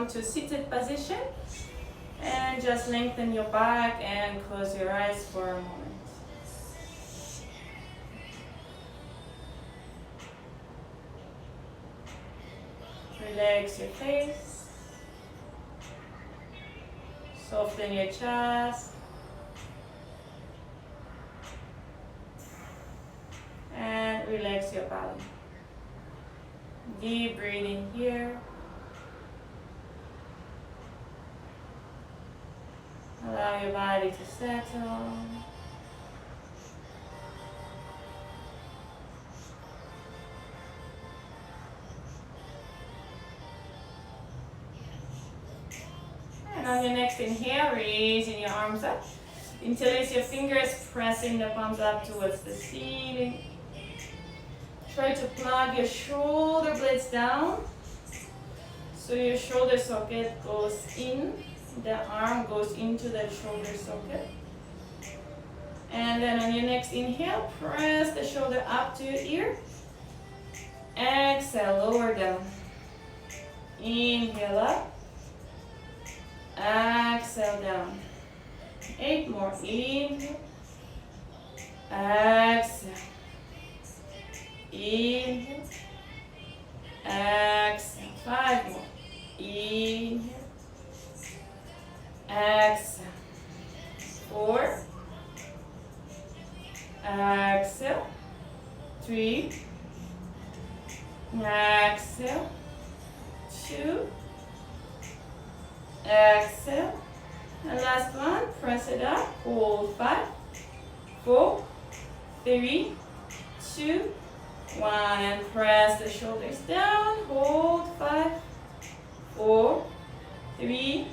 come to seated position. And just lengthen your back and close your eyes for a moment. Relax your face. Soften your chest. And relax your body. Deep breathing here. Allow your body to settle. And on your next inhale, raising your arms up. Interlace your fingers, pressing the palms up towards the ceiling. Try to plug your shoulder blades down. So your shoulder socket goes in. The arm goes into the shoulder socket. And then on your next inhale, press the shoulder up to your ear. Exhale, lower down. Inhale up. Exhale down. 8 more. Inhale. Exhale. Inhale. Exhale. 5 more. Inhale. Exhale. 4. Exhale. 3. Exhale. 2. Exhale. And last one. Press it up. Hold. 5. 4. 3. 2. 1. And press the shoulders down. Hold. 5. 4. 3.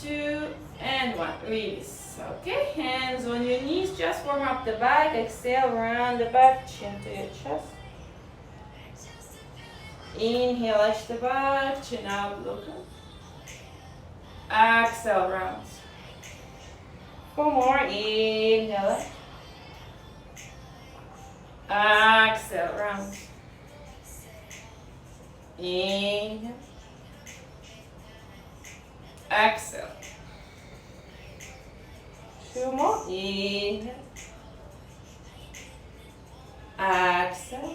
2 and 1. Release. Okay, hands on your knees. Just warm up the back. Exhale, round the back, chin to your chest. Inhale, arch the back, chin out, look up. Exhale, round. 4 more. Inhale up. Exhale, round. Inhale. Exhale. 2 more. Inhale. Exhale.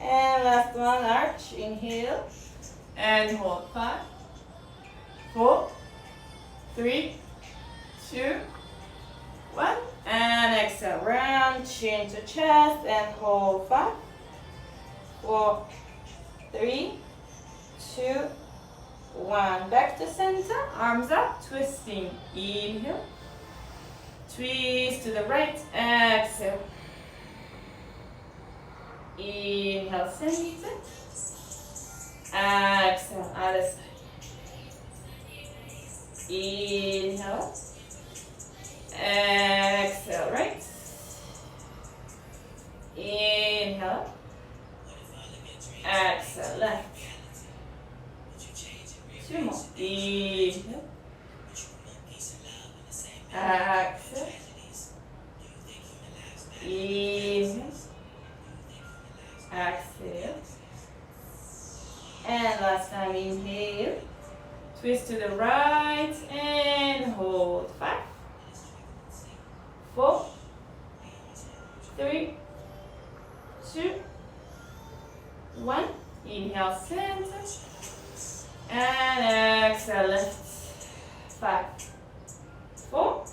And last one, arch. Inhale. And hold. 5, 4, 3, 2, 1. And exhale. Round, chin to chest. And hold. 5, 4, 3, 2, 1. Back to center. Arms up. Twisting. Inhale. Twist to the right. Exhale. Inhale. Center. Exhale. Other side. Inhale. Exhale. Right. Inhale. Exhale. Left. 2 more. Inhale. Exhale. Inhale. Exhale. And last time, inhale. Twist to the right and hold. 5, 4, 3, 2, 1. Inhale, center. And exhale, left. 5, 4,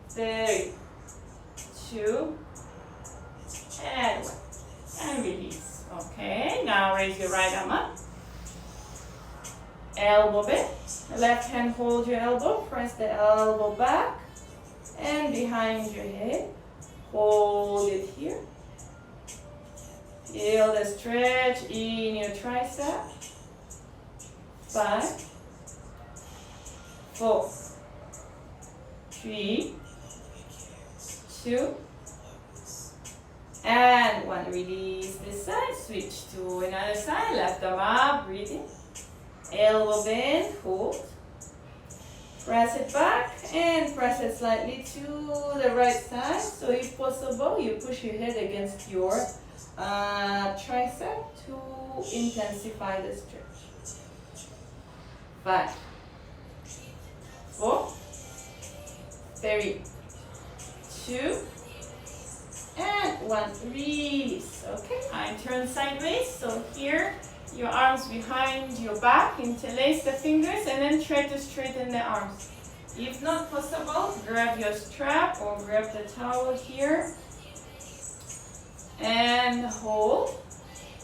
3, 2, and 1. And release. Okay, now raise your right arm up. Elbow bend. Left hand hold your elbow. Press the elbow back and behind your head. Hold it here. Feel the stretch in your tricep. 5, 4, 3, 2, and 1. Release this side. Switch to another side. Left arm up. Breathing. Elbow bend. Hold. Press it back and press it slightly to the right side. So if possible, you push your head against your tricep to intensify the stretch. 5, 4, 3, 2, and 1. Release. Okay, I turn sideways. So here, your arms behind your back, interlace the fingers, and then try to straighten the arms. If not possible, grab your strap or grab the towel here and hold.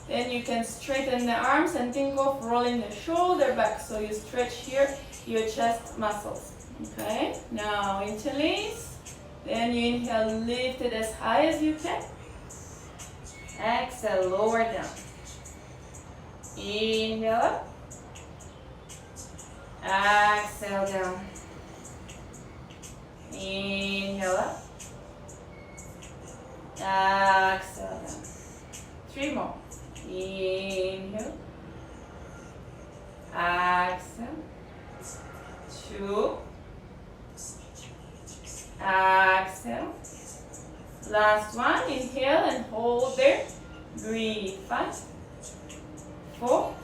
Then you can straighten the arms and think of rolling the shoulder back so you stretch here your chest muscles. Okay, now interlace. Then you inhale, lift it as high as you can. Exhale, lower down. Inhale up. Exhale down. Inhale up. Exhale down. 3 more. Inhale. Exhale. 2. Exhale. Last one. Inhale and hold there. Breathe. 5, 4,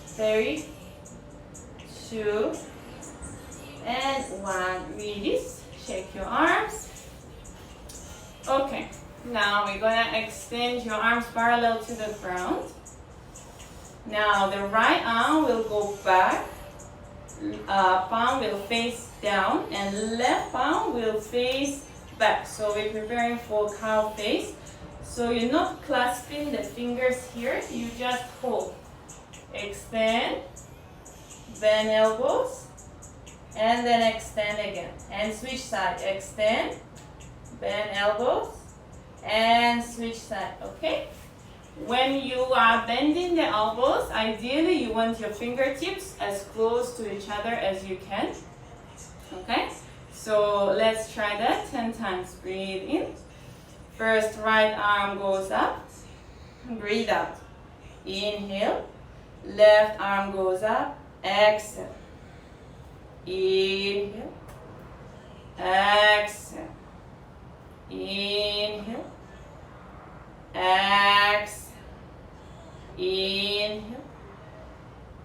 3, 2, and 1. Release. Shake your arms. Okay. Now we're going to extend your arms parallel to the ground. Now the right arm will go back. Palm will face down and left palm will face back. So we're preparing for cow face. So you're not clasping the fingers here, you just hold. Extend, bend elbows, and then extend again. And switch side. Extend, bend elbows, and switch side. Okay? When you are bending the elbows, ideally you want your fingertips as close to each other as you can. Okay? So let's try that 10 times. Breathe in. First right arm goes up. Breathe out. Inhale. Left arm goes up. Exhale. Inhale. Exhale. Inhale. Exhale. Inhale.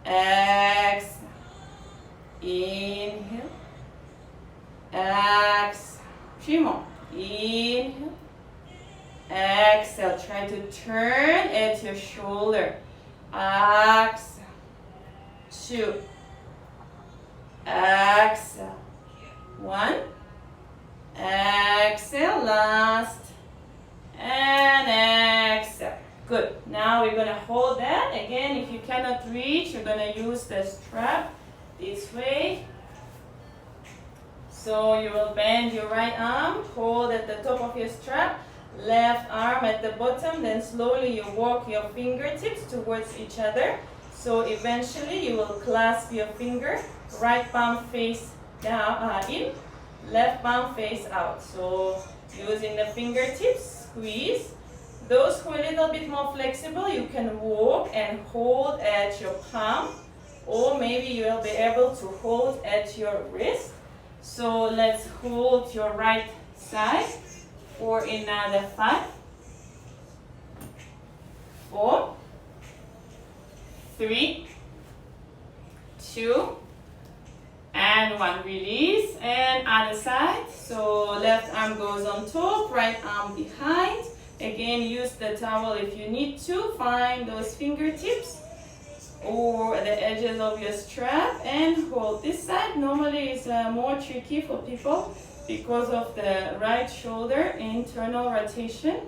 Exhale. Inhale. Exhale. 3 more. Inhale. Exhale. Try to turn at your shoulder. Exhale. 2. Exhale. 1. Exhale. Last. And exhale. Good. Now we're going to hold that. Again, if you cannot reach, you're going to use the strap this way. So you will bend your right arm, hold at the top of your strap, left arm at the bottom, then slowly you walk your fingertips towards each other. So eventually you will clasp your finger, right palm face down, in, left palm face out. So using the fingertips, squeeze. Those who are a little bit more flexible, you can walk and hold at your palm, or maybe you will be able to hold at your wrist. So let's hold your right side for another 5, 4, 3, 2, and 1. Release. And other side. So left arm goes on top, right arm behind. Again, use the towel if you need to. Find those fingertips or the edges of your strap and hold. This side normally is more tricky for people because of the right shoulder internal rotation.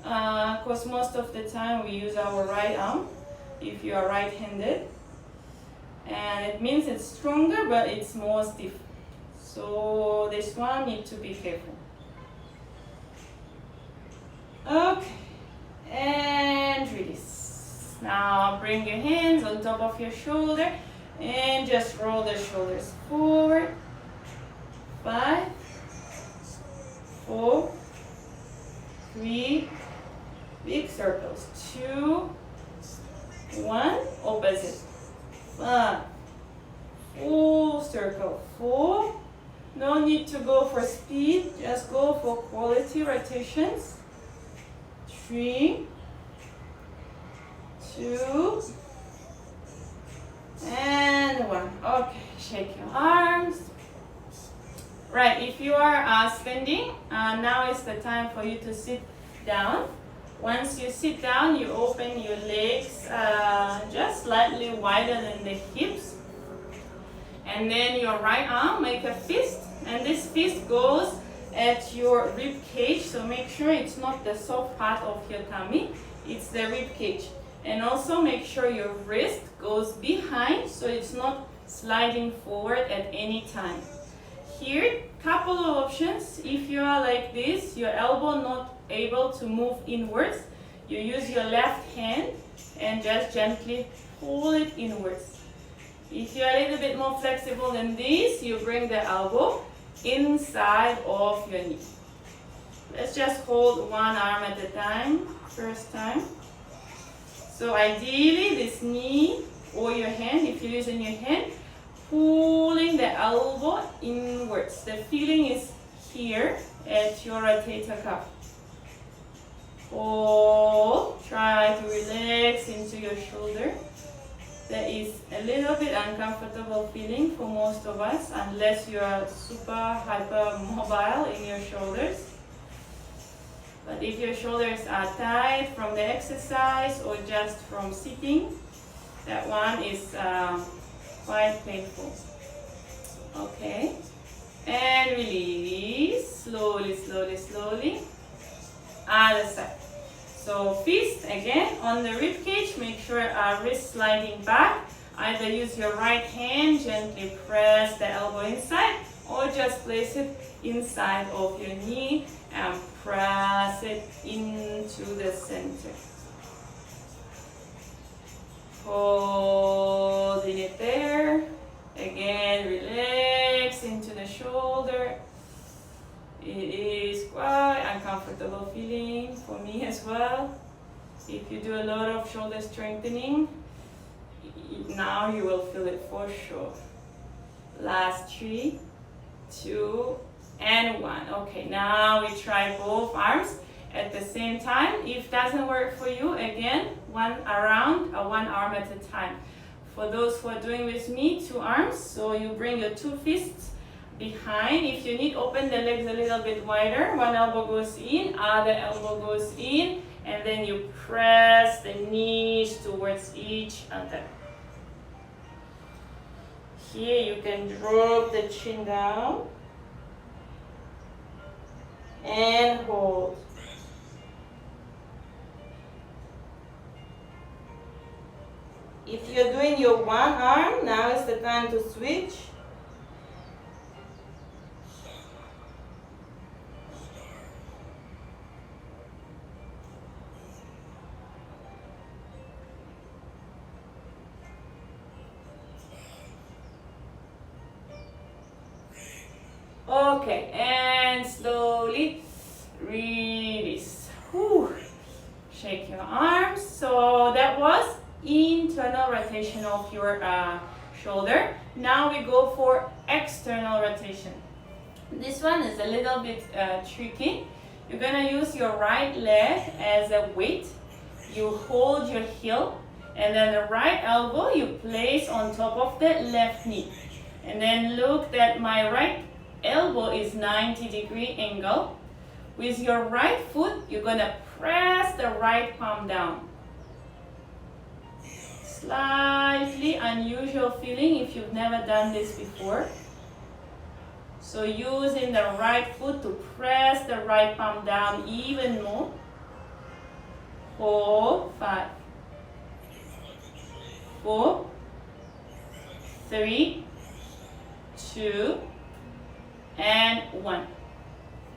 Because most of the time we use our right arm if you are right-handed. And it means it's stronger, but it's more stiff. So this one need to be careful. Okay, and release. Now bring your hands on top of your shoulder and just roll the shoulders forward. 5, 4, 3, big circles. 2, 1, opposite. 5, full circle. 4, no need to go for speed, just go for quality rotations. 3, 2, and one. Okay, shake your arms. Right, if you are standing, now is the time for you to sit down. Once you sit down, you open your legs just slightly wider than the hips. And then your right arm, make a fist. And this fist goes at your rib cage, so make sure it's not the soft part of your tummy, it's the rib cage. And also make sure your wrist goes behind, so it's not sliding forward at any time. Here, couple of options. If you are like this, your elbow not able to move inwards, you use your left hand and just gently pull it inwards. If you are a little bit more flexible than this, you bring the elbow inside of your knee. Let's just hold one arm at a time, first time. So ideally, this knee or your hand, if you're using your hand, pulling the elbow inwards. The feeling is here at your rotator cuff. Hold. Try to relax into your shoulder. That is a little bit uncomfortable feeling for most of us unless you are super hyper mobile in your shoulders. But if your shoulders are tight from the exercise or just from sitting, that one is quite painful. Okay, and release, slowly, slowly, slowly. Other side. So fist again on the rib cage, make sure our wrist sliding back. Either use your right hand, gently press the elbow inside, or just place it inside of your knee and press it into the center. Holding it there. Again, relax into the shoulder. It is quite uncomfortable feeling for me as well. If you do a lot of shoulder strengthening, now you will feel it for sure. Last 3, 2, and 1. Okay, now we try both arms at the same time. If doesn't work for you, again, one arm at a time. For those who are doing with me, 2 arms, so you bring your 2 fists behind. If you need, open the legs a little bit wider. One elbow goes in, other elbow goes in, and then you press the knees towards each other. Here you can drop the chin down and hold. If you're doing your one arm, now is the time to switch. Okay, and slowly release. Whew. Shake your arms. So that was internal rotation of your shoulder. Now we go for external rotation. This one is a little bit tricky. You're gonna use your right leg as a weight. You hold your heel, and then the right elbow you place on top of the left knee. And then look that my right elbow is 90-degree angle. With your right foot, you're gonna press the right palm down. Slightly unusual feeling if you've never done this before. So using the right foot to press the right palm down even more. Hold. 5, 4, 3, 2, and 1.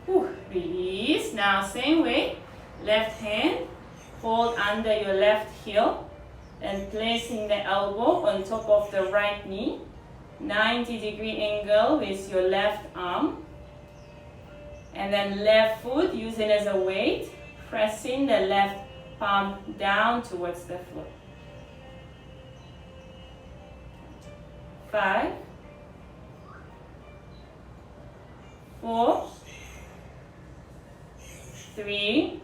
Whew. Release. Now same way, left hand, hold under your left heel, and placing the elbow on top of the right knee, 90-degree angle with your left arm, and then left foot using as a weight, pressing the left palm down towards the floor. 5, 4, 3,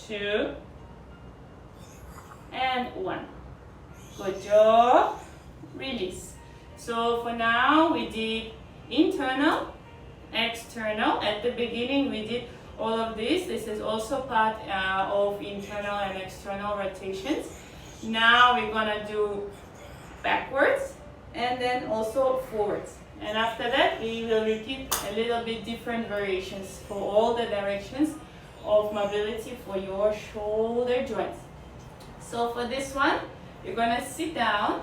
2, and 1. Good job. release. So for now we did internal, external. At the beginning we did all of this. This is also part of internal and external rotations. Now we're gonna do backwards and then also forwards. And after that we will repeat a little bit different variations for all the directions of mobility for your shoulder joints. So for this one, you're gonna sit down,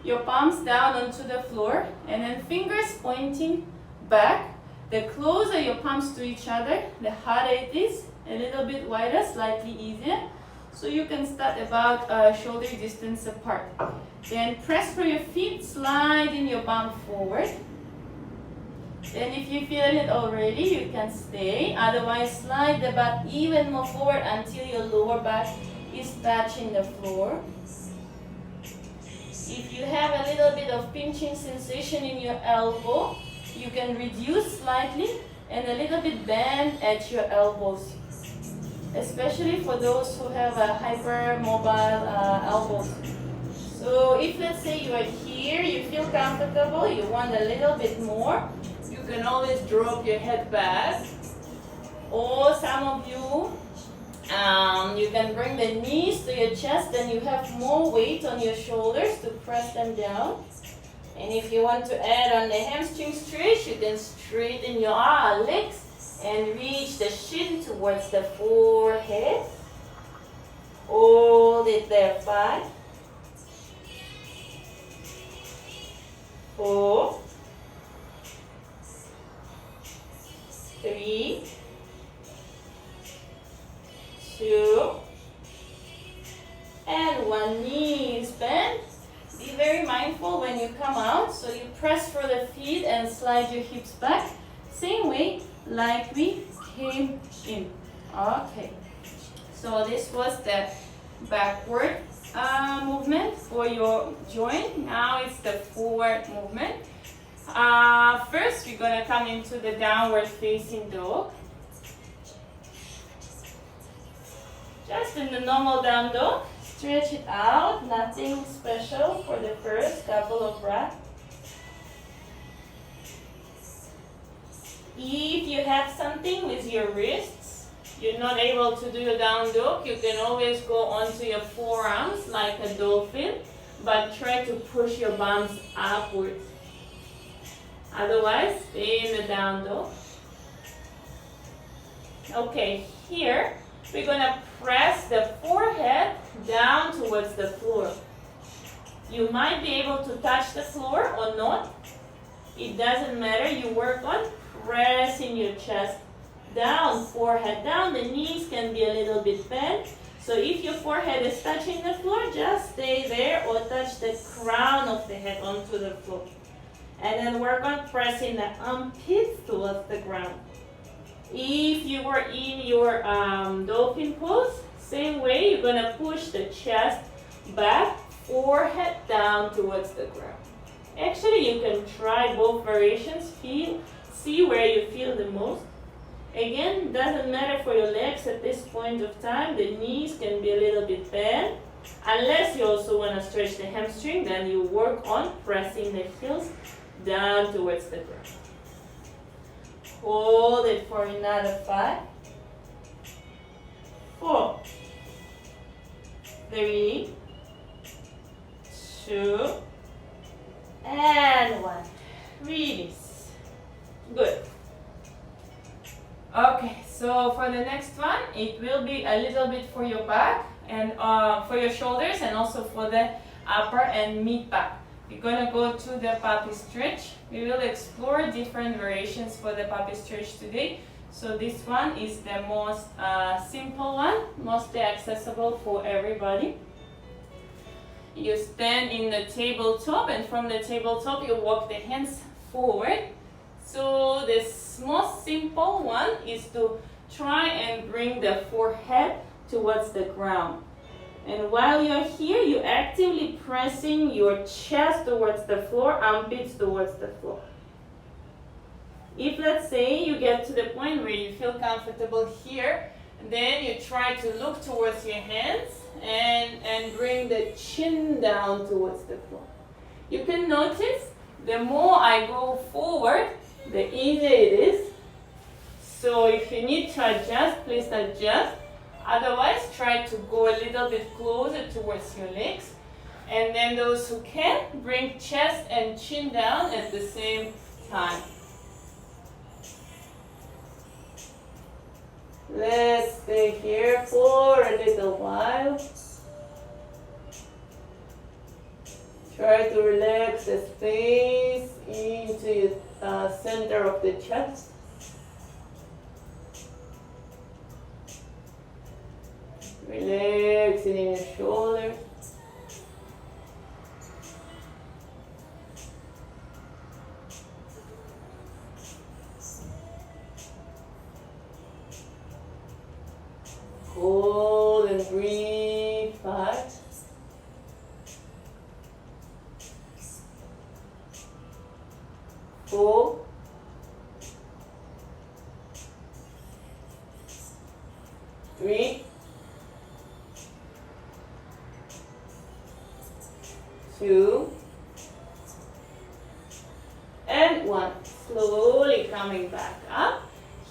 your palms down onto the floor, and then fingers pointing back. The closer your palms to each other, the harder it is. A little bit wider, slightly easier. So you can start about shoulder distance apart. Then press for your feet, sliding your bum forward. Then if you feel it already, you can stay. Otherwise, slide the butt even more forward until your lower back is touching the floor. If you have a little bit of pinching sensation in your elbow, you can reduce slightly and a little bit bend at your elbows, especially for those who have a hypermobile elbows. So if let's say you are here, you feel comfortable, you want a little bit more, you can always drop your head back. Or some of you, you can bring the knees to your chest, then you have more weight on your shoulders to press them down. And if you want to add on the hamstring stretch, you can straighten your legs and reach the shin towards the forehead. Hold it there. 5, 4, 3, 2, and 1. Knees bend. Be very mindful when you come out, so you press for the feet and slide your hips back, same way like we came in. Okay, so this was the backward movement for your joint. Now it's the forward movement. First we're going to come into the downward facing dog. Just in the normal down dog. Stretch it out, nothing special for the first couple of breaths. If you have something with your wrists, you're not able to do a down dog, you can always go onto your forearms like a dolphin, but try to push your palms upwards. Otherwise, stay in the down dog. Okay, here we're going to press the forehead down towards the floor. You might be able to touch the floor or not. It doesn't matter. You work on pressing your chest down, forehead down. The knees can be a little bit bent. So if your forehead is touching the floor, just stay there or touch the crown of the head onto the floor. And then work on pressing the armpits towards the ground. If you were in your dolphin pose, same way, you're going to push the chest back, forehead down towards the ground. Actually, you can try both variations, see where you feel the most. Again, doesn't matter for your legs at this point of time. The knees can be a little bit bent. Unless you also want to stretch the hamstring, then you work on pressing the heels down towards the ground. Hold it for another 5, 4, 3, 2, and 1. Release. Good. Okay, so for the next one, it will be a little bit for your back and for your shoulders and also for the upper and mid back. We're going to go to the puppy stretch. We will explore different variations for the puppy stretch today. So this one is the most simple one, mostly accessible for everybody. You stand in the tabletop, and from the tabletop you walk the hands forward. So this most simple one is to try and bring the forehead towards the ground. And while you're here, you're actively pressing your chest towards the floor, armpits towards the floor. If let's say you get to the point where you feel comfortable here, then you try to look towards your hands and bring the chin down towards the floor. You can notice the more I go forward, the easier it is. So if you need to adjust, please adjust. Otherwise, try to go a little bit closer towards your legs. And then those who can, bring chest and chin down at the same time. Let's stay here for a little while. Try to relax the space into your center of the chest. Relaxing in your shoulders. Hold and breathe. 5. 4. 3. 2. And 1. Slowly coming back up.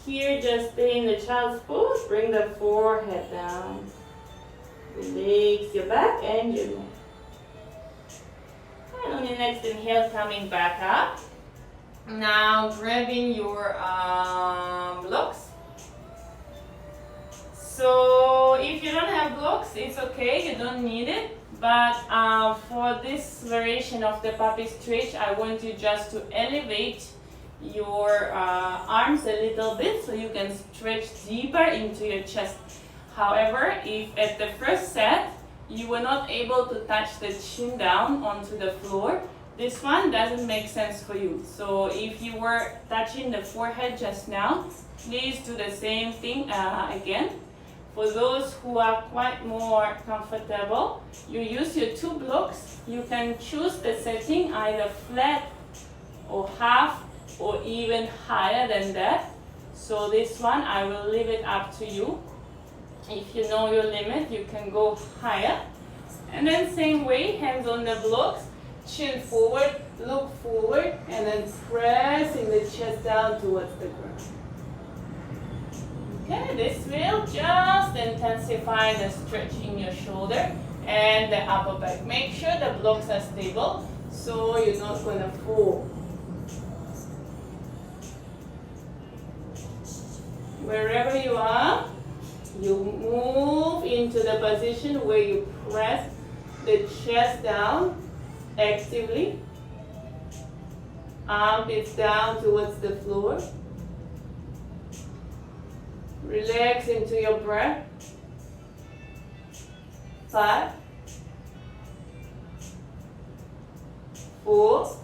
Here, just stay in the child's pose. Bring the forehead down. Relax your back and your neck. And on your next inhale, coming back up. Now, grabbing your blocks. So, if you don't have blocks, it's okay. You don't need it. But for this variation of the puppy stretch, I want you just to elevate your arms a little bit so you can stretch deeper into your chest. However, if at the first set you were not able to touch the chin down onto the floor, this one doesn't make sense for you. So if you were touching the forehead just now, please do the same thing again. For those who are quite more comfortable, you use your 2 blocks. You can choose the setting either flat or half or even higher than that. So this one, I will leave it up to you. If you know your limit, you can go higher. And then same way, hands on the blocks, chin forward, look forward, and then pressing the chest down towards the ground. Okay, this will just intensify the stretch in your shoulder and the upper back. Make sure the blocks are stable so you're not going to fall. Wherever you are, you move into the position where you press the chest down actively. Armpits down towards the floor. Relax into your breath. 5, 4,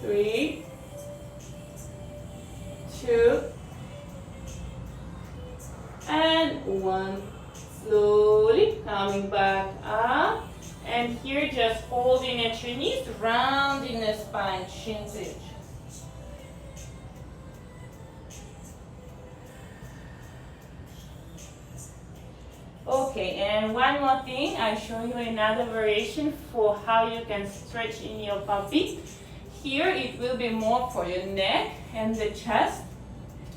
3, 2, and 1. Slowly coming back up. And here just holding at your knees, rounding the spine, chin to chin. Okay, and one more thing, I show you another variation for how you can stretch in your puppy. Here it will be more for your neck and the chest.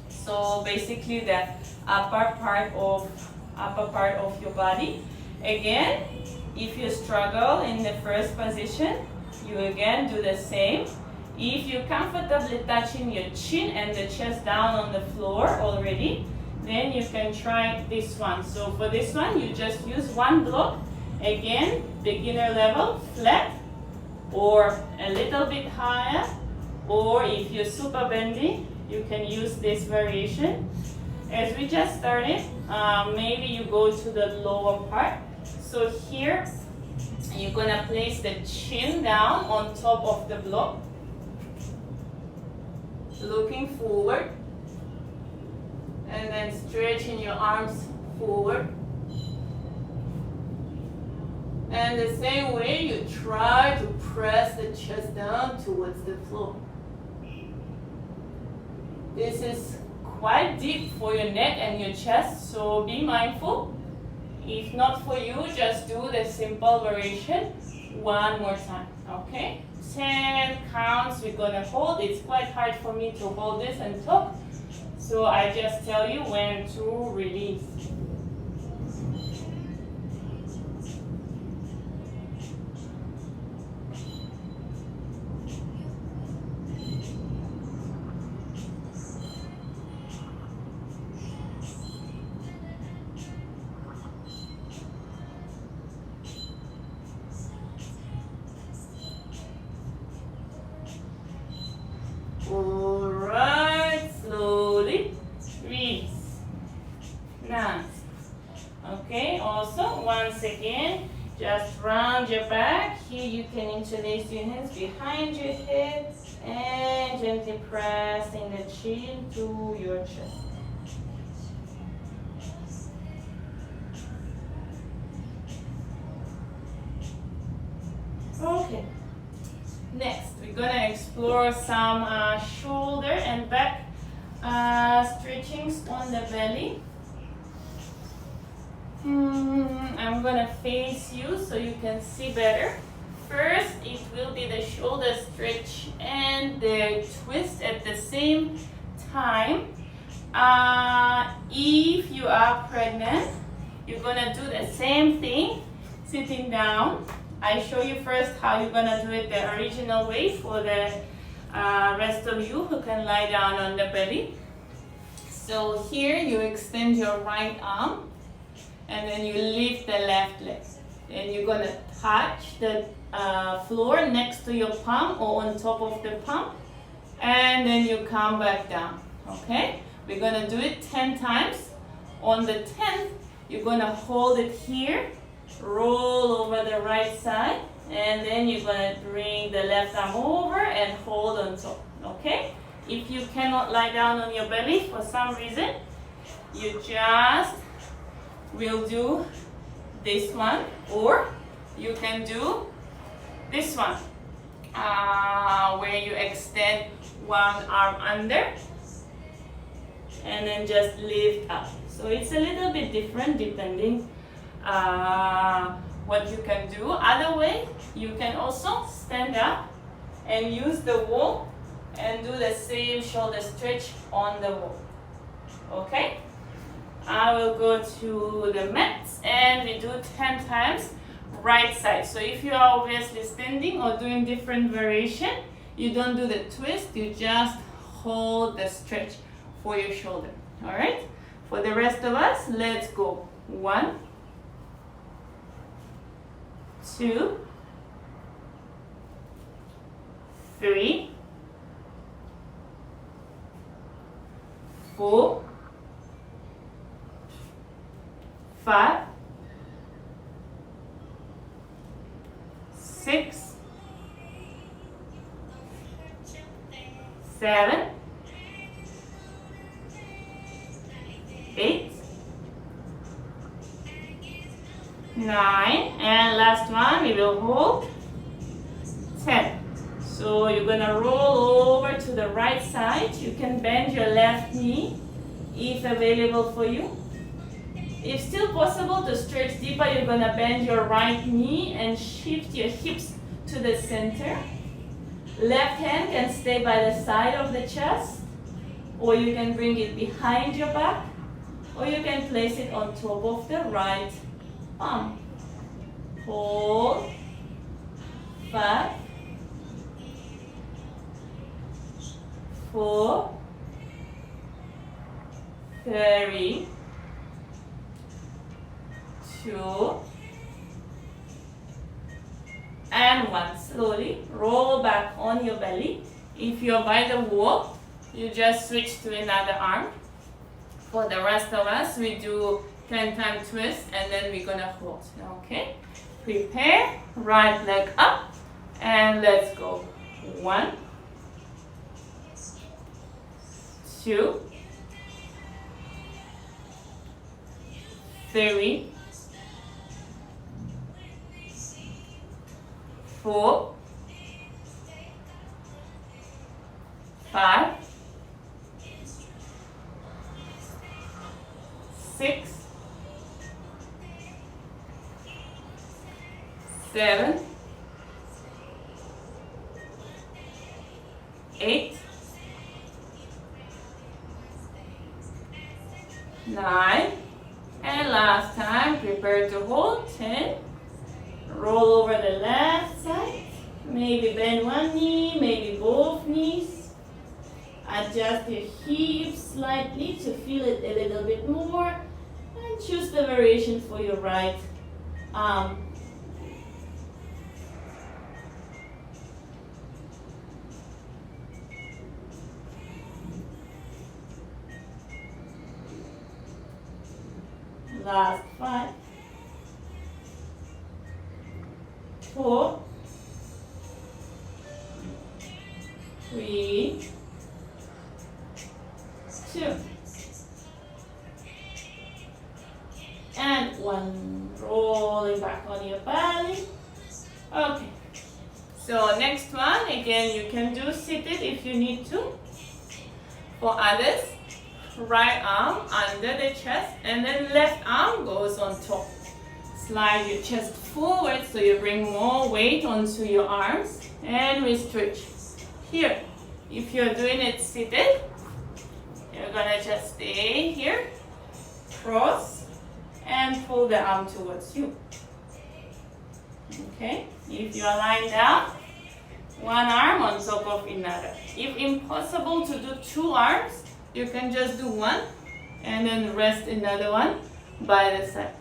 So basically the upper part of your body. Again, if you struggle in the first position, you again do the same. If you're comfortably touching your chin and the chest down on the floor already, then you can try this one. So for this one, you just use 1 block. Again, beginner level, flat, or a little bit higher. Or if you're super bendy, you can use this variation. As we just started, maybe you go to the lower part. So here, you're gonna place the chin down on top of the block, looking forward, and then stretching your arms forward. And the same way, you try to press the chest down towards the floor. This is quite deep for your neck and your chest, so be mindful. If not for you, just do the simple variation One more time, okay? 10 counts we're gonna hold. It's quite hard for me to hold this and talk, so I just tell you when to release. Alright, slowly release. Nice. Okay, also once again, just round your back. Here you can interlace your hands behind your head and gently pressing the chin to your chest. Okay. Next, we're gonna explore some shoulder and back stretchings on the belly. I'm gonna face you so you can see better. First, it will be the shoulder stretch and the twist at the same time. If you are pregnant, you're gonna do the same thing, sitting down. I show you first how you're gonna do it the original way for the rest of you who can lie down on the belly. So here you extend your right arm and then you lift the left leg. And you're gonna touch the floor next to your palm or on top of the palm, and then you come back down. Okay? We're gonna do it 10 times. On the 10th, you're gonna hold it here, roll over the right side, and then you're gonna bring the left arm over and hold on top. Okay? If you cannot lie down on your belly for some reason, you just will do this one, or you can do this one, where you extend one arm under and then just lift up. So it's a little bit different depending what you can do. Other way, you can also stand up and use the wall and do the same shoulder stretch on the wall. Okay? I will go to the mats and we do 10 times right side. So if you are obviously standing or doing different variation, you don't do the twist, you just hold the stretch for your shoulder. All right? For the rest of us, let's go. 1, 2, 3, 4, 5, 6, 7, 8, 9, and last one we will hold 10. So you're gonna roll over to the right side. You can bend your left knee if available for you. If still possible to stretch deeper, you're gonna bend your right knee and shift your hips to the center. Left hand can stay by the side of the chest, or you can bring it behind your back, or you can place it on top of the right palm. Hold. 5, 4, 3, 2, and 1. Slowly roll back on your belly. If you're by the wall, you just switch to another arm. For the rest of us, we do 10 time twist and then we're gonna hold. Okay? Prepare, right leg up, and let's go. 1, 2, 3, 4, 5, 6, 7, 8, 9, and last time, prepare to hold, 10. Roll over the left side. Maybe bend one knee, maybe both knees. Adjust your hips slightly to feel it a little bit more. And choose the variation for your right arm. Last 5, 4, 3, 2, and 1. Rolling back on your belly. Okay. So next one, again, you can do seated if you need to. For others, right arm under the chest and then left arm goes on top. Slide your chest forward so you bring more weight onto your arms and we stretch. Here, if you're doing it seated, you're gonna just stay here, cross, and pull the arm towards you. Okay, if you are lying down, one arm on top of another. If impossible to do 2 arms, you can just do 1 and then rest another one by the side.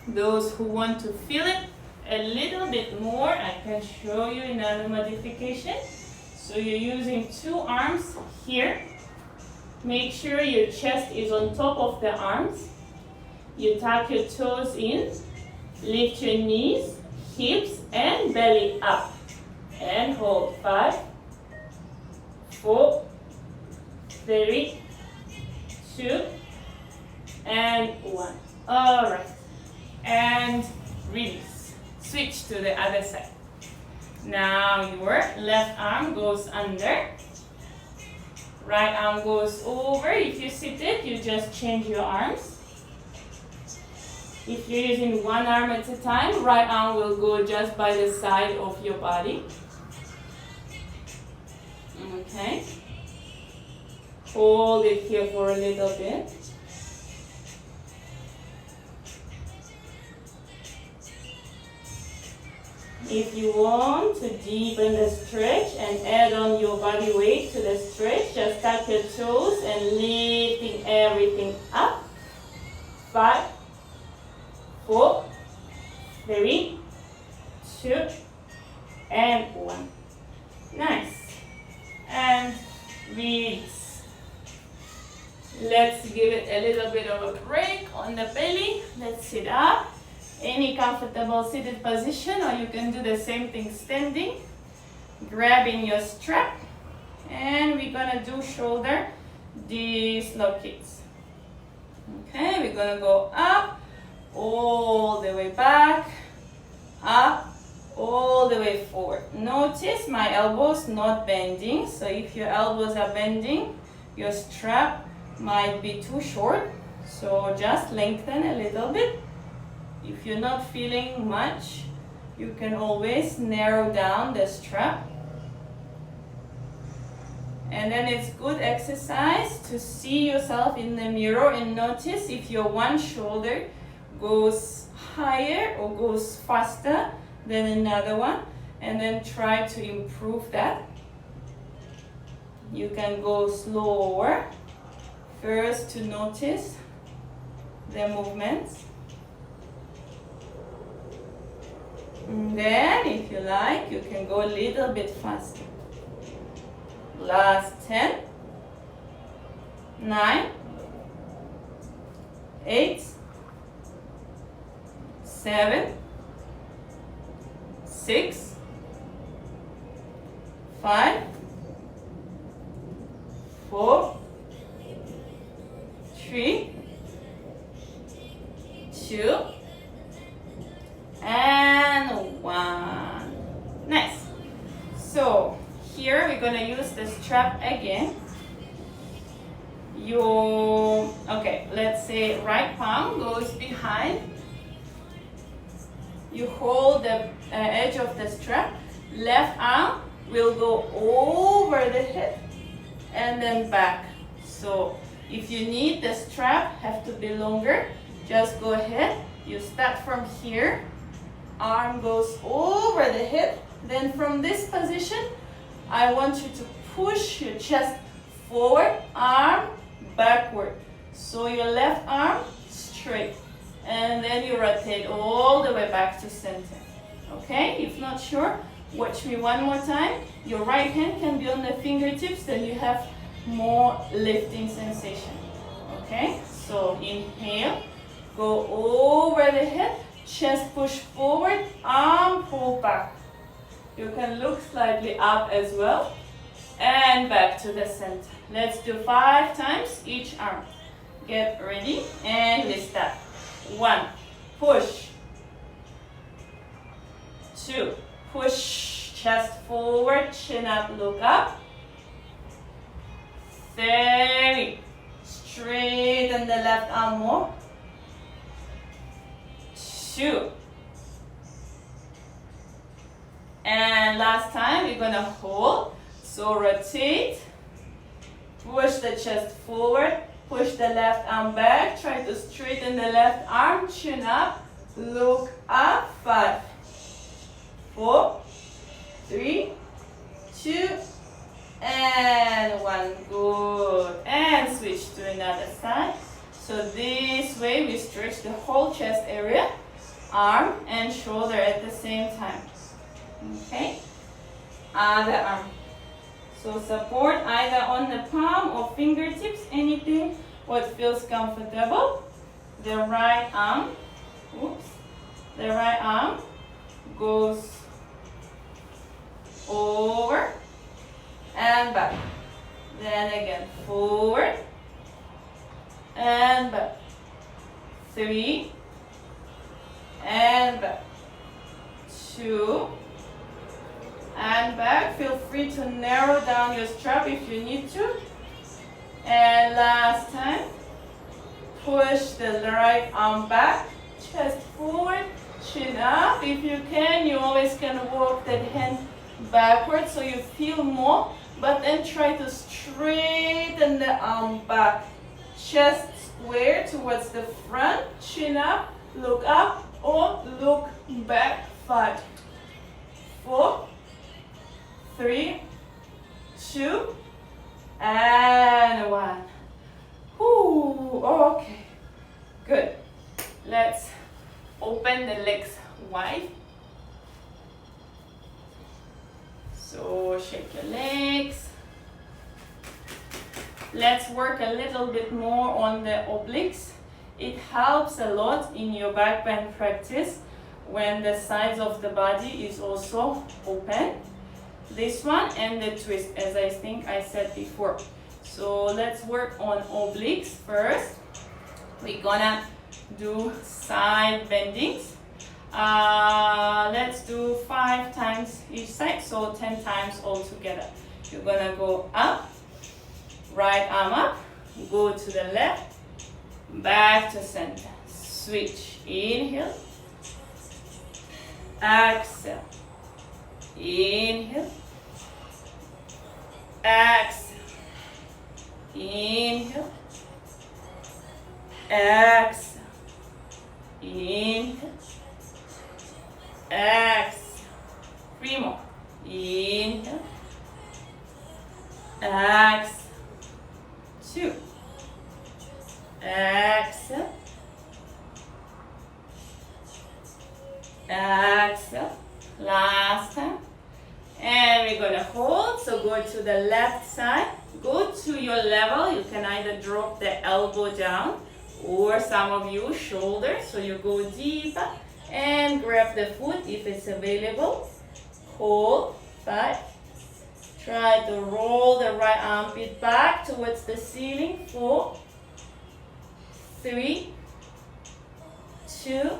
Those who want to feel it a little bit more, I can show you another modification. So you're using 2 arms here. Make sure your chest is on top of the arms. You tuck your toes in, lift your knees, hips and belly up. And hold 5, 4, 3, 2, and 1. All right. And release. Switch to the other side. Now your left arm goes under. Right arm goes over. If you seated, you just change your arms. If you're using one arm at a time, right arm will go just by the side of your body. Okay. Hold it here for a little bit. If you want to deepen the stretch and add on your body weight to the stretch, just tap your toes and lifting everything up. 5, 4, 3, 2, and 1. Nice. And release. Let's give it a little bit of a break on the belly. Let's sit up. Any comfortable seated position, or you can do the same thing standing. Grabbing your strap, and we're gonna do shoulder dislocates. Okay, we're gonna go up, all the way back, up, all the way forward. Notice my elbows not bending, so if your elbows are bending, your strap might be too short, so just lengthen a little bit. If you're not feeling much, you can always narrow down the strap. And then it's good exercise to see yourself in the mirror and notice if your one shoulder goes higher or goes faster than another one, and then try to improve that. You can go slower first to notice the movements. And then, if you like, you can go a little bit faster. Last 10, 9, 8, 7, 6, 5, 4, 3, 2, and 1. Nice. So here we're gonna use the strap again. Okay, let's say right palm goes behind. You hold the edge of the strap Left arm will go over the hip and then back. So if you need the strap have to be longer, just go ahead. You start from here. Arm goes over the hip. Then from this position, I want you to push your chest forward, arm backward. So your left arm straight. And then you rotate all the way back to center. Okay? If not sure, watch me one more time. Your right hand can be on the fingertips, then you have more lifting sensation. Okay? So inhale, go over the hip, chest push forward, arm pull back. You can look slightly up as well. And back to the center. Let's do 5 times each arm. Get ready and lift up. 1, push. 2, push, chest forward, chin up, look up. 3, straighten the left arm more. 2. And last time, we're gonna hold. So rotate, push the chest forward, push the left arm back, try to straighten the left arm, chin up, look up. 5, 4, 3, 2, and 1. Good. And switch to another side. So this way we stretch the whole chest area, arm and shoulder at the same time. Okay? Other arm. So support either on the palm or fingertips, anything what feels comfortable. The right arm, the right arm goes over and back. Then again, forward and back. 3 and back. 2 and back. Feel free to narrow down your strap if you need to. And last time, push the right arm back, chest forward, chin up. If you can, you always can walk that hand backwards so you feel more, but then try to straighten the arm back. Chest square towards the front, chin up, look up or look back. 5, 4, 3, 2, and 1. Ooh, okay, good. Let's open the legs wide. So shake your legs. Let's work a little bit more on the obliques. It helps a lot in your back bend practice when the sides of the body is also open. This one and the twist, as I think I said before. So let's work on obliques first. We're gonna do side bendings. Let's do 5 times each side, so 10 times all together. You're gonna go up, right arm up, go to the left, back to center. Switch. Inhale, exhale, inhale, exhale, inhale, exhale, inhale, exhale. 3 more. Inhale, exhale, 2, exhale, exhale. Last time. And we're going to hold. So go to the left side. Go to your level. You can either drop the elbow down or some of you shoulder. So you go deeper and grab the foot if it's available. Hold. 5. Try to roll the right armpit back towards the ceiling. 4, 3, 2,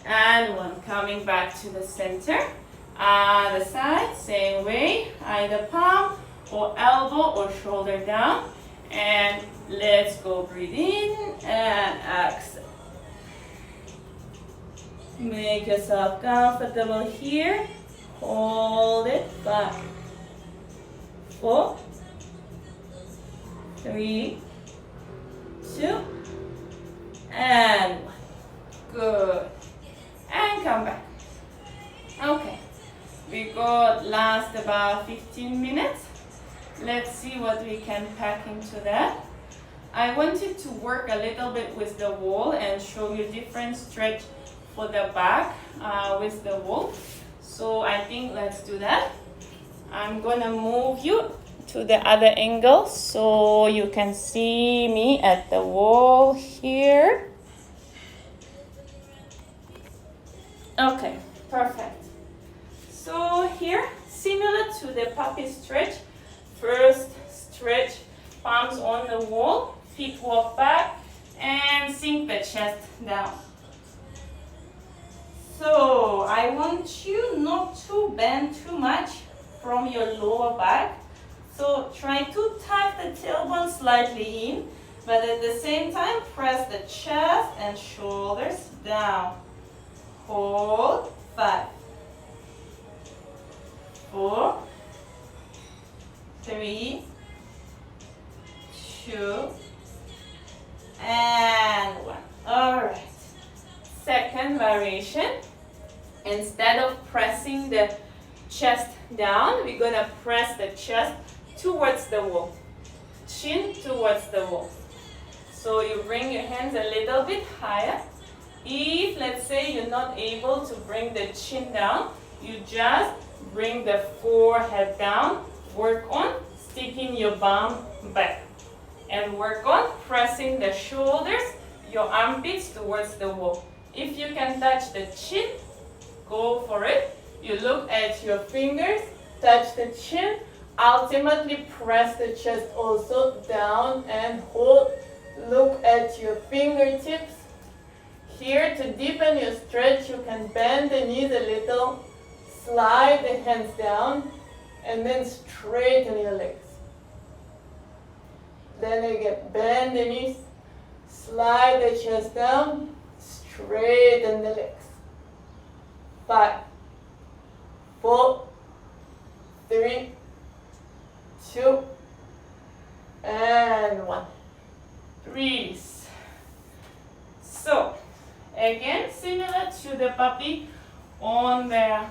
and 1. Coming back to the center. Other side, same way. Either palm or elbow or shoulder down. And let's go. Breathe in and exhale. Make yourself comfortable here. Hold it. 5, 4, 3, 2, and 1. Good. And come back. Okay. We got last about 15 minutes. Let's see what we can pack into that. I wanted to work a little bit with the wall and show you different stretch for the back with the wall. So I think let's do that. I'm gonna move you to the other angle so you can see me at the wall here. Okay, perfect. So here, similar to the puppy stretch, first stretch palms on the wall, feet walk back, and sink the chest down. So I want you not to bend too much from your lower back. So try to tuck the tailbone slightly in, but at the same time press the chest and shoulders down. Hold. 5, 4, 3, 2, and 1. All right. Second variation. Instead of pressing the chest down, we're going to press the chest towards the wall. Chin towards the wall. So you bring your hands a little bit higher. If, let's say, you're not able to bring the chin down, you just bring the forehead down. Work on sticking your bum back. And work on pressing the shoulders, your armpits towards the wall. If you can touch the chin, go for it. You look at your fingers, touch the chin, ultimately press the chest also down and hold. Look at your fingertips. Here, to deepen your stretch, you can bend the knees a little, slide the hands down, and then straighten your legs. Then again, bend the knees, slide the chest down, straighten the legs. 5, 4, 3, 2, and 1. Release. So, again, similar to the puppy on the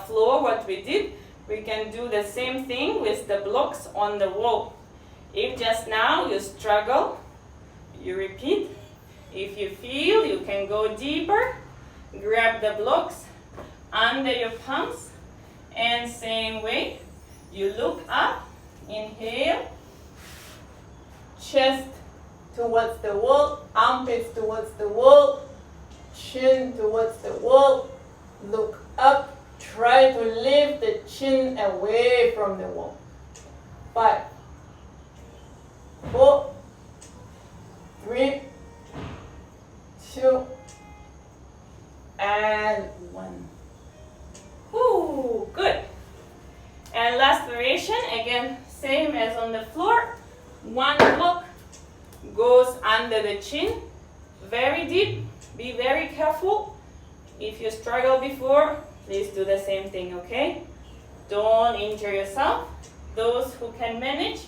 floor, what we did, we can do the same thing with the blocks on the wall. If just now you struggle, you repeat. If you feel you can go deeper, grab the blocks under your palms, and same way, you look up, inhale, chest towards the wall, armpits towards the wall, chin towards the wall, look up, try to lift the chin away from the wall. 5, 4, 3, 2, and 1. Whoo, good. And last variation, again, same as on the floor. One block goes under the chin, very deep. Be very careful. If you struggled before, please do the same thing, okay? Don't injure yourself. Those who can manage,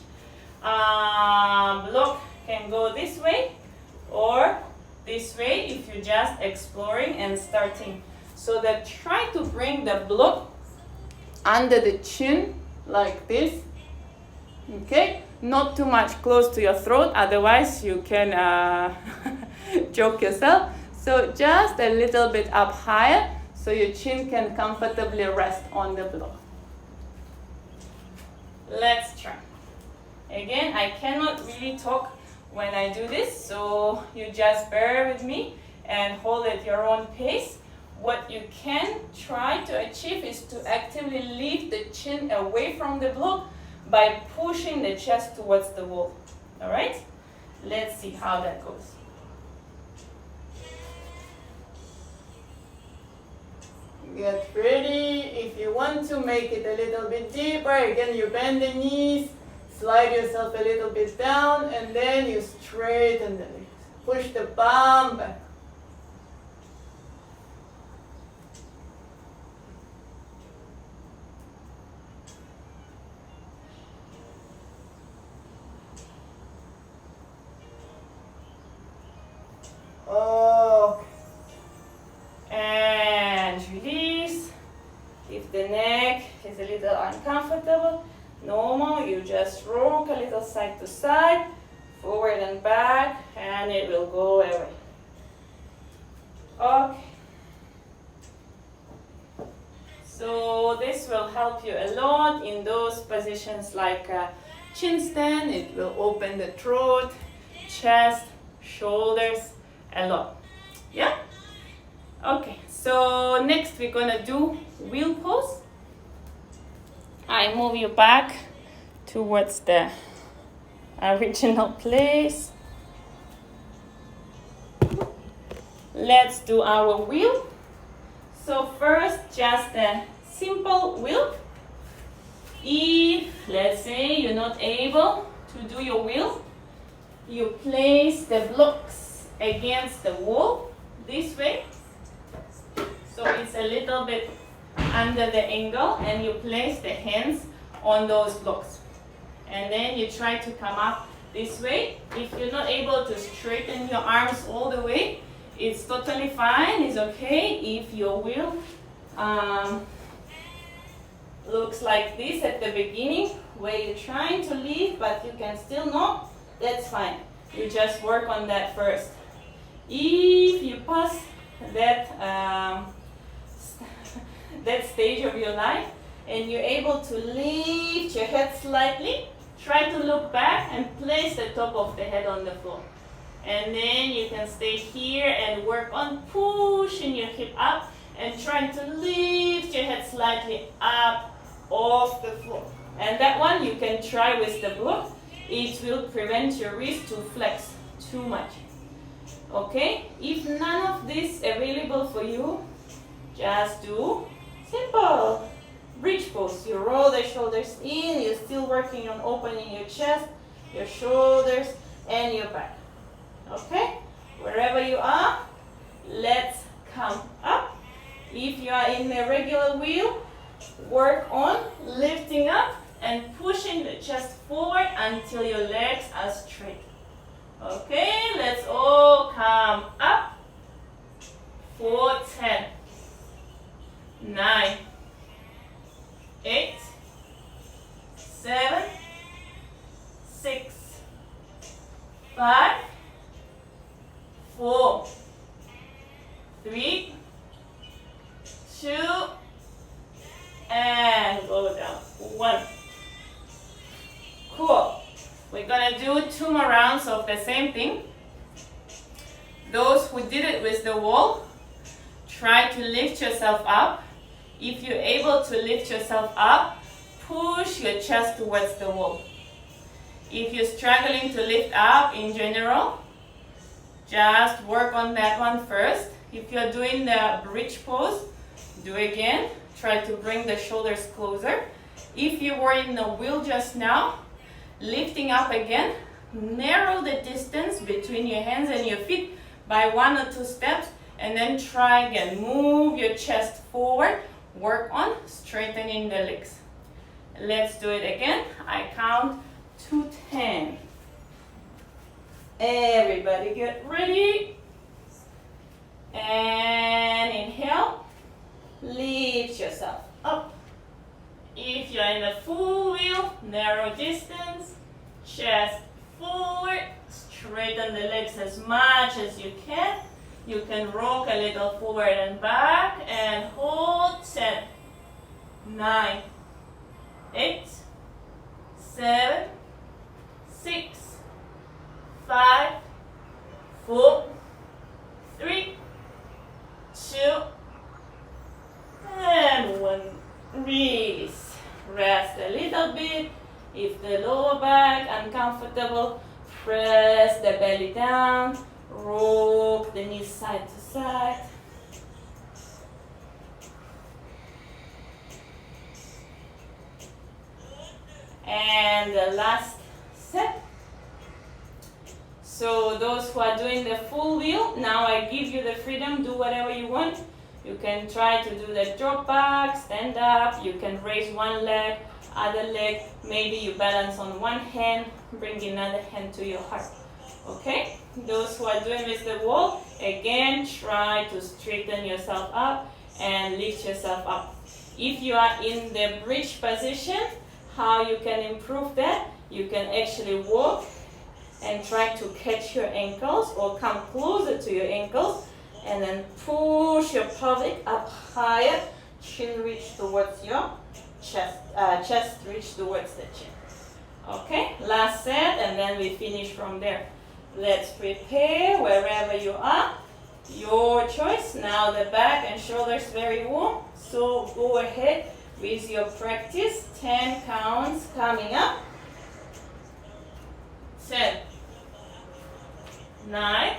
block can go this way or this way if you're just exploring and starting. So that try to bring the block under the chin like this, okay? Not too much close to your throat, otherwise you can choke yourself. So just a little bit up higher so your chin can comfortably rest on the block. Let's try. Again, I cannot really talk when I do this, so you just bear with me and hold at your own pace. What you can try to achieve is to actively lift the chin away from the block by pushing the chest towards the wall. All right? Let's see how that goes. Get ready. If you want to make it a little bit deeper, again, you bend the knees, slide yourself a little bit down, and then you straighten the legs. Push the bum back. side to side, forward and back, and it will go away. Okay. So this will help you a lot in those positions like chin stand. It will open the throat, chest, shoulders a lot. Yeah? Okay, so next we're gonna do wheel pose. I move you back towards the original place. Let's do our wheel. So first, just a simple wheel. If, let's say, you're not able to do your wheel, you place the blocks against the wall this way. So it's a little bit under the angle, and you place the hands on those blocks. And then you try to come up this way. If you're not able to straighten your arms all the way, it's totally fine. It's okay if your wheel looks like this at the beginning, where you're trying to leave but you can still not. That's fine. You just work on that first. If you pass that that stage of your life and you're able to lift your head slightly, try to look back and place the top of the head on the floor. And then you can stay here and work on pushing your hip up and trying to lift your head slightly up off the floor. And that one you can try with the block. It will prevent your wrist to flex too much. Okay? If none of this available for you, just do simple bridge pose. You roll the shoulders in. You're still working on opening your chest, your shoulders, and your back. Okay? Wherever you are, let's come up. If you are in a regular wheel, work on lifting up and pushing the chest forward until your legs are straight. Okay, let's all come up. 4, 10, 9, 8, 7, 6, 5, 4, 3, 2, and go down. 1. Cool. We're gonna do 2 more rounds of the same thing. Those who did it with the wall, try to lift yourself up. If you're able to lift yourself up, push your chest towards the wall. If you're struggling to lift up in general, just work on that one first. If you're doing the bridge pose, do again. Try to bring the shoulders closer. If you were in the wheel just now, lifting up again, narrow the distance between your hands and your feet by 1 or 2 steps, and then try again. Move your chest forward. Work on straightening the legs. Let's do it again. I count to 10. Everybody get ready. And inhale. Lift yourself up. If you're in a full wheel, narrow distance, chest forward, straighten the legs as much as you can. You can rock a little forward and back and hold. 10, 9, 8, 7, 6, 5, 4, 3, 2, and 1. Release. Rest a little bit. If the lower back uncomfortable, press the belly down. Rock the knees side to side. And the last set. So those who are doing the full wheel, now I give you the freedom, do whatever you want. You can try to do the drop back, stand up, you can raise one leg, other leg, maybe you balance on one hand, bring another hand to your heart. Okay? Those who are doing with the wall, again, try to straighten yourself up and lift yourself up. If you are in the bridge position, how you can improve that? You can actually walk and try to catch your ankles or come closer to your ankles and then push your pelvic up higher, chin reach towards your chest, chest reach towards the chin. Okay, last set and then we finish from there. Let's prepare wherever you are. Your choice. Now the back and shoulders very warm. So go ahead with your practice. 10 counts coming up. 10, 9,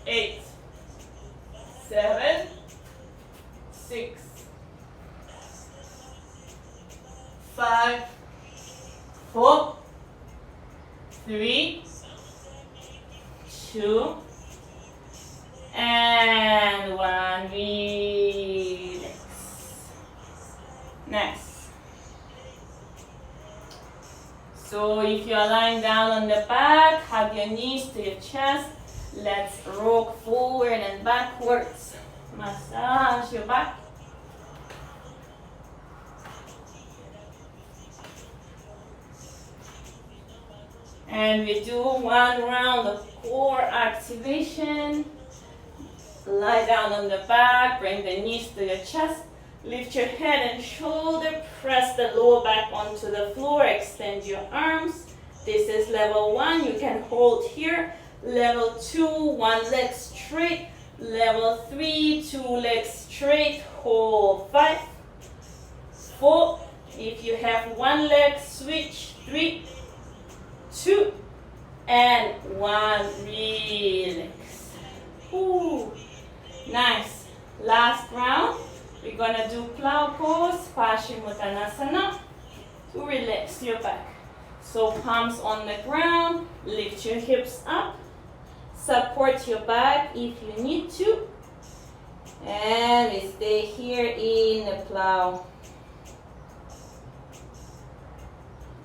8, 7, 6, 5, 4, 3, 2, and 1. Relax. Next. So if you are lying down on the back, hug your knees to your chest. Let's rock forward and backwards. Massage your back. And we do one round of core activation. Lie down on the back, bring the knees to your chest. Lift your head and shoulder, press the lower back onto the floor, extend your arms. This is level 1, you can hold here. Level 2, one leg straight. Level 3, two legs straight, hold 5, 4. If you have one leg, switch 3, 2, and 1. Relax. Ooh, nice. Last round. We're gonna do plow pose, Paschimottanasana, to relax your back. So palms on the ground, lift your hips up, support your back if you need to, and we stay here in the plow.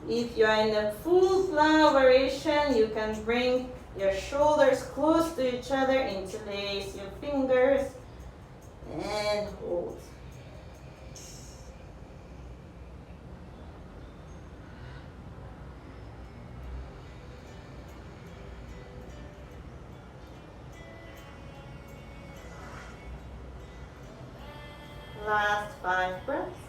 If you are in the full plow variation, you can bring your shoulders close to each other, interlace your fingers, and hold. Last 5 breaths.